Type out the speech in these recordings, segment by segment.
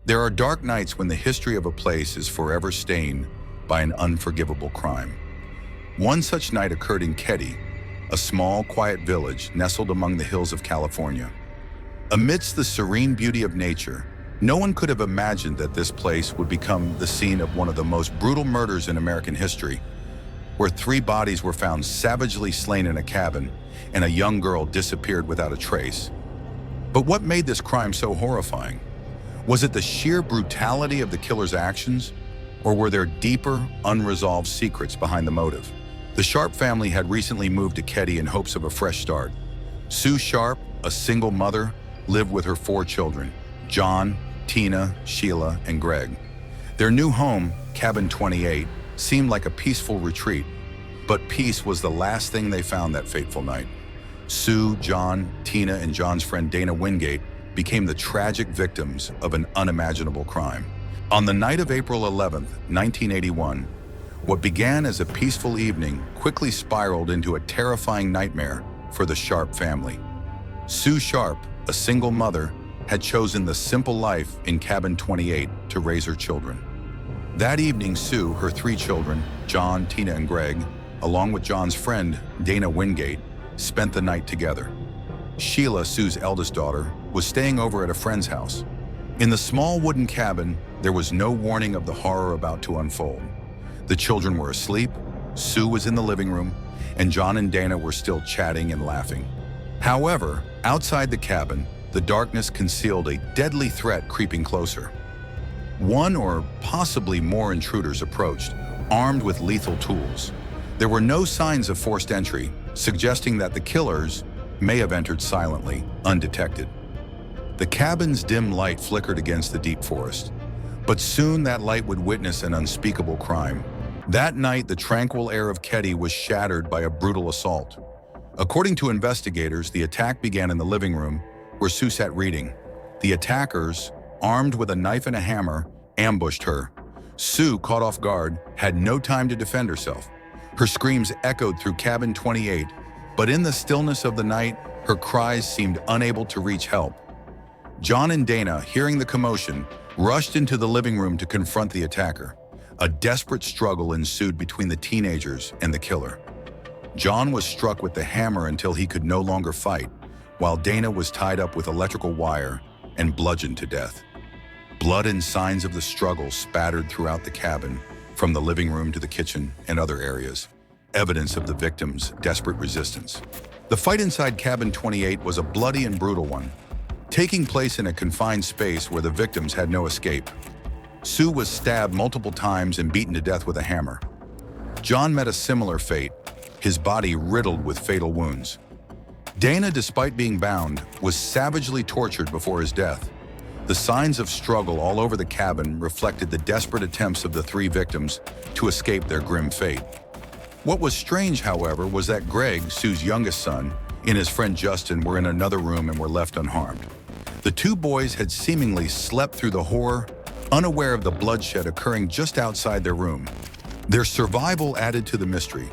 There are dark nights when the history of a place is forever stained by an unforgivable crime. One such night occurred in Keddie, a small, quiet village nestled among the hills of California. Amidst the serene beauty of nature, no one could have imagined that this place would become the scene of one of the most brutal murders in American history, where 3 bodies were found savagely slain in a cabin and a young girl disappeared without a trace. But what made this crime so horrifying? Was it the sheer brutality of the killer's actions, or were there deeper, unresolved secrets behind the motive? The Sharp family had recently moved to Keddie in hopes of a fresh start. Sue Sharp, a single mother, lived with her 4 children, John, Tina, Sheila, and Greg. Their new home, Cabin 28, seemed like a peaceful retreat, but peace was the last thing they found that fateful night. Sue, John, Tina, and John's friend Dana Wingate became the tragic victims of an unimaginable crime. On the night of April 11th, 1981, what began as a peaceful evening quickly spiraled into a terrifying nightmare for the Sharp family. Sue Sharp, a single mother, had chosen the simple life in Cabin 28 to raise her children. That evening, Sue, her 3 children, John, Tina, and Greg, along with John's friend, Dana Wingate, spent the night together. Sheila, Sue's eldest daughter, was staying over at a friend's house. In the small wooden cabin, there was no warning of the horror about to unfold. The children were asleep, Sue was in the living room, and John and Dana were still chatting and laughing. However, outside the cabin, the darkness concealed a deadly threat creeping closer. One or possibly more intruders approached, armed with lethal tools. There were no signs of forced entry, suggesting that the killers may have entered silently, undetected. The cabin's dim light flickered against the deep forest, but soon that light would witness an unspeakable crime. That night, the tranquil air of Keddie was shattered by a brutal assault. According to investigators, the attack began in the living room, where Sue sat reading. The attackers, armed with a knife and a hammer, ambushed her. Sue, caught off guard, had no time to defend herself. Her screams echoed through Cabin 28, but in the stillness of the night, her cries seemed unable to reach help. John and Dana, hearing the commotion, rushed into the living room to confront the attacker. A desperate struggle ensued between the teenagers and the killer. John was struck with the hammer until he could no longer fight, while Dana was tied up with electrical wire and bludgeoned to death. Blood and signs of the struggle spattered throughout the cabin, from the living room to the kitchen and other areas, evidence of the victims' desperate resistance. The fight inside Cabin 28 was a bloody and brutal one, taking place in a confined space where the victims had no escape. Sue was stabbed multiple times and beaten to death with a hammer. John met a similar fate, his body riddled with fatal wounds. Dana, despite being bound, was savagely tortured before his death. The signs of struggle all over the cabin reflected the desperate attempts of the 3 victims to escape their grim fate. What was strange, however, was that Greg, Sue's youngest son, and his friend Justin were in another room and were left unharmed. The 2 boys had seemingly slept through the horror, unaware of the bloodshed occurring just outside their room. Their survival added to the mystery.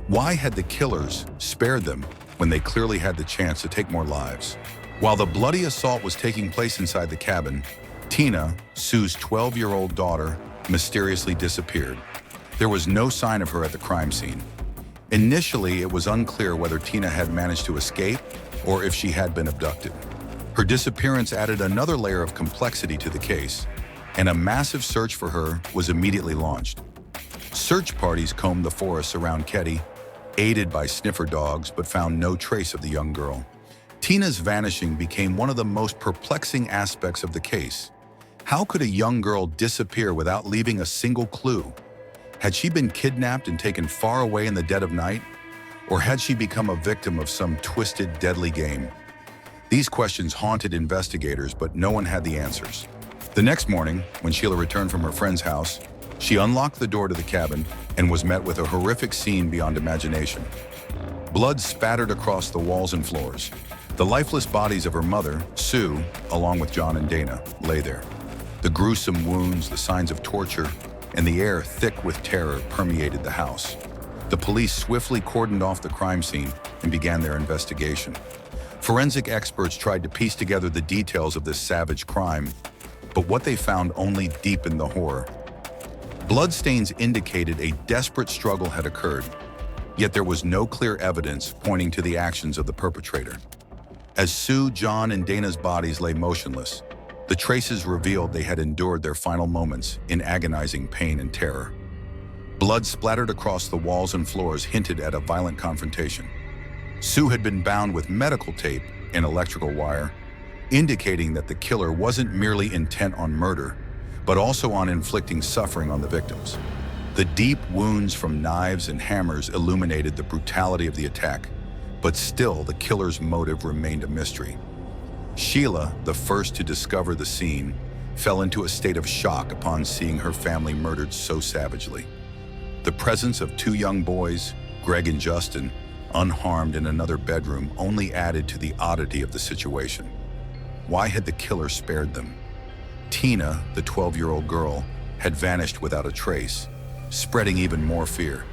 Why had the killers spared them when they clearly had the chance to take more lives? While the bloody assault was taking place inside the cabin, Tina, Sue's 12-year-old daughter, mysteriously disappeared. There was no sign of her at the crime scene. Initially, it was unclear whether Tina had managed to escape or if she had been abducted. Her disappearance added another layer of complexity to the case, and a massive search for her was immediately launched. Search parties combed the forests around Keddie, aided by sniffer dogs, but found no trace of the young girl. Tina's vanishing became one of the most perplexing aspects of the case. How could a young girl disappear without leaving a single clue? Had she been kidnapped and taken far away in the dead of night? Or had she become a victim of some twisted, deadly game? These questions haunted investigators, but no one had the answers. The next morning, when Sheila returned from her friend's house, she unlocked the door to the cabin and was met with a horrific scene beyond imagination. Blood spattered across the walls and floors. The lifeless bodies of her mother, Sue, along with John and Dana, lay there. The gruesome wounds, the signs of torture, and the air thick with terror permeated the house. The police swiftly cordoned off the crime scene and began their investigation. Forensic experts tried to piece together the details of this savage crime, but what they found only deepened the horror. Bloodstains indicated a desperate struggle had occurred, yet there was no clear evidence pointing to the actions of the perpetrator. As Sue, John, and Dana's bodies lay motionless, the traces revealed they had endured their final moments in agonizing pain and terror. Blood splattered across the walls and floors hinted at a violent confrontation. Sue had been bound with medical tape and electrical wire, indicating that the killer wasn't merely intent on murder, but also on inflicting suffering on the victims. The deep wounds from knives and hammers illuminated the brutality of the attack, but still the killer's motive remained a mystery. Sheila, the first to discover the scene, fell into a state of shock upon seeing her family murdered so savagely. The presence of two young boys, Greg and Justin, unharmed in another bedroom only added to the oddity of the situation. Why had the killer spared them? Tina, the 12-year-old girl, had vanished without a trace, spreading even more fear.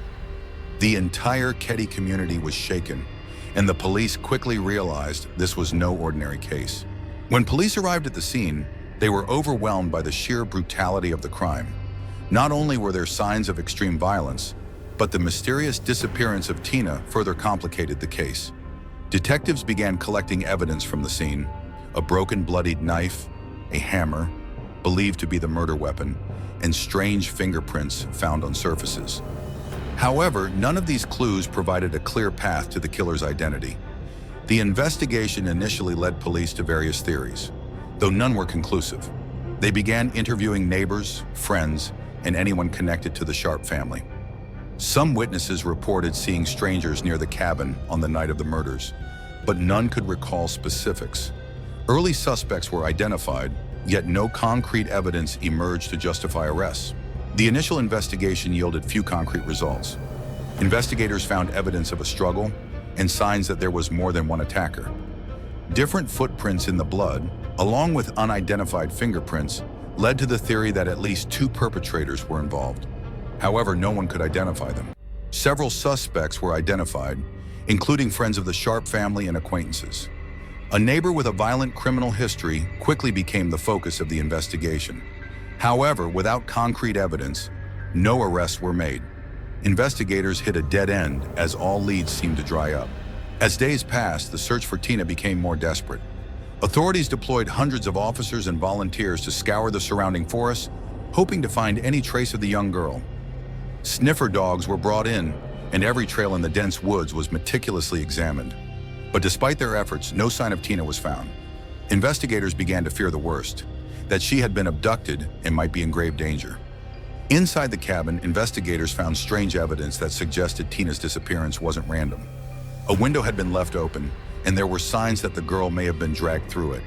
The entire Keddie community was shaken, and the police quickly realized this was no ordinary case. When police arrived at the scene, they were overwhelmed by the sheer brutality of the crime. Not only were there signs of extreme violence, but the mysterious disappearance of Tina further complicated the case. Detectives began collecting evidence from the scene: a broken, bloodied knife, a hammer, believed to be the murder weapon, and strange fingerprints found on surfaces. However, none of these clues provided a clear path to the killer's identity. The investigation initially led police to various theories, though none were conclusive. They began interviewing neighbors, friends, and anyone connected to the Sharp family. Some witnesses reported seeing strangers near the cabin on the night of the murders, but none could recall specifics. Early suspects were identified, yet no concrete evidence emerged to justify arrests. The initial investigation yielded few concrete results. Investigators found evidence of a struggle and signs that there was more than one attacker. Different footprints in the blood, along with unidentified fingerprints, led to the theory that at least two perpetrators were involved. However, no one could identify them. Several suspects were identified, including friends of the Sharp family and acquaintances. A neighbor with a violent criminal history quickly became the focus of the investigation. However, without concrete evidence, no arrests were made. Investigators hit a dead end as all leads seemed to dry up. As days passed, the search for Tina became more desperate. Authorities deployed hundreds of officers and volunteers to scour the surrounding forest, hoping to find any trace of the young girl. Sniffer dogs were brought in, and every trail in the dense woods was meticulously examined. But despite their efforts, no sign of Tina was found. Investigators began to fear the worst, that she had been abducted and might be in grave danger. Inside the cabin, investigators found strange evidence that suggested Tina's disappearance wasn't random. A window had been left open, and there were signs that the girl may have been dragged through it.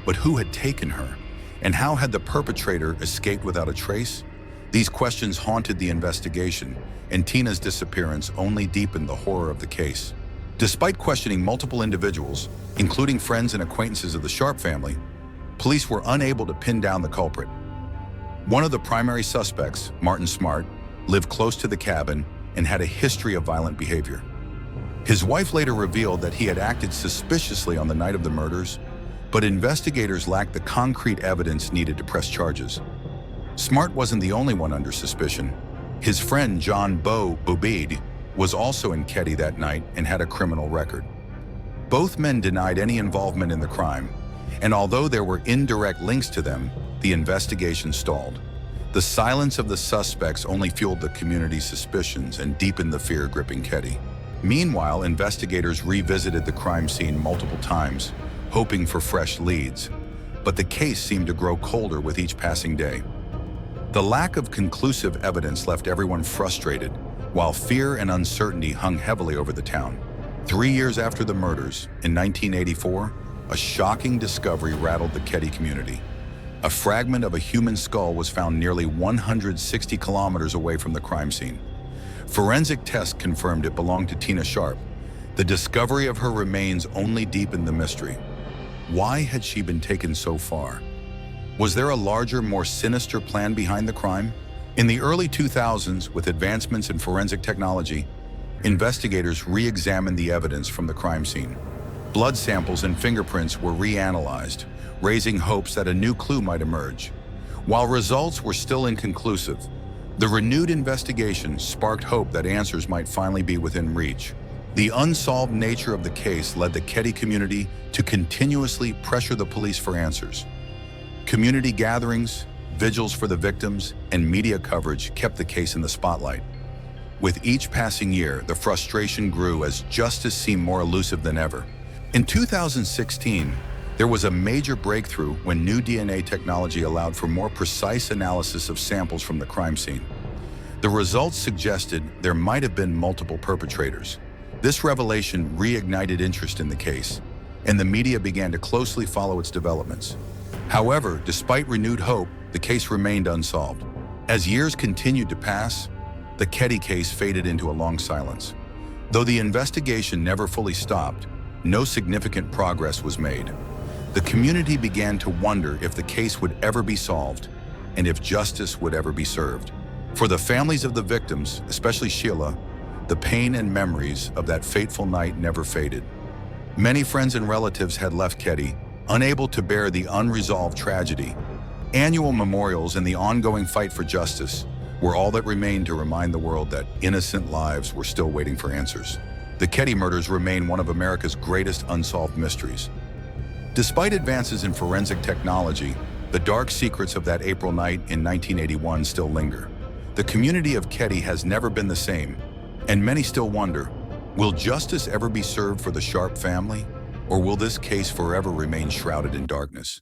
But who had taken her? And how had the perpetrator escaped without a trace? These questions haunted the investigation, and Tina's disappearance only deepened the horror of the case. Despite questioning multiple individuals, including friends and acquaintances of the Sharp family, police were unable to pin down the culprit. One of the primary suspects, Martin Smart, lived close to the cabin and had a history of violent behavior. His wife later revealed that he had acted suspiciously on the night of the murders, but investigators lacked the concrete evidence needed to press charges. Smart wasn't the only one under suspicion. His friend John Bo Bobede was also in Keddie that night and had a criminal record. Both men denied any involvement in the crime, and although there were indirect links to them, the investigation stalled. The silence of the suspects only fueled the community's suspicions and deepened the fear gripping Keddie. Meanwhile, investigators revisited the crime scene multiple times, hoping for fresh leads, but the case seemed to grow colder with each passing day. The lack of conclusive evidence left everyone frustrated, while fear and uncertainty hung heavily over the town. 3 years after the murders, in 1984, a shocking discovery rattled the Keddie community. A fragment of a human skull was found nearly 160 kilometers away from the crime scene. Forensic tests confirmed it belonged to Tina Sharp. The discovery of her remains only deepened the mystery. Why had she been taken so far? Was there a larger, more sinister plan behind the crime? In the early 2000s, with advancements in forensic technology, investigators re-examined the evidence from the crime scene. Blood samples and fingerprints were reanalyzed, raising hopes that a new clue might emerge. While results were still inconclusive, the renewed investigation sparked hope that answers might finally be within reach. The unsolved nature of the case led the Keddie community to continuously pressure the police for answers. Community gatherings, vigils for the victims, and media coverage kept the case in the spotlight. With each passing year, the frustration grew as justice seemed more elusive than ever. In 2016, there was a major breakthrough when new DNA technology allowed for more precise analysis of samples from the crime scene. The results suggested there might have been multiple perpetrators. This revelation reignited interest in the case, and the media began to closely follow its developments. However, despite renewed hope, the case remained unsolved. As years continued to pass, the Keddie case faded into a long silence. Though the investigation never fully stopped, no significant progress was made. The community began to wonder if the case would ever be solved and if justice would ever be served. For the families of the victims, especially Sheila, the pain and memories of that fateful night never faded. Many friends and relatives had left Keddie, unable to bear the unresolved tragedy. Annual memorials and the ongoing fight for justice were all that remained to remind the world that innocent lives were still waiting for answers. The Keddie murders remain one of America's greatest unsolved mysteries. Despite advances in forensic technology, the dark secrets of that April night in 1981 still linger. The community of Keddie has never been the same, and many still wonder, will justice ever be served for the Sharp family, or will this case forever remain shrouded in darkness?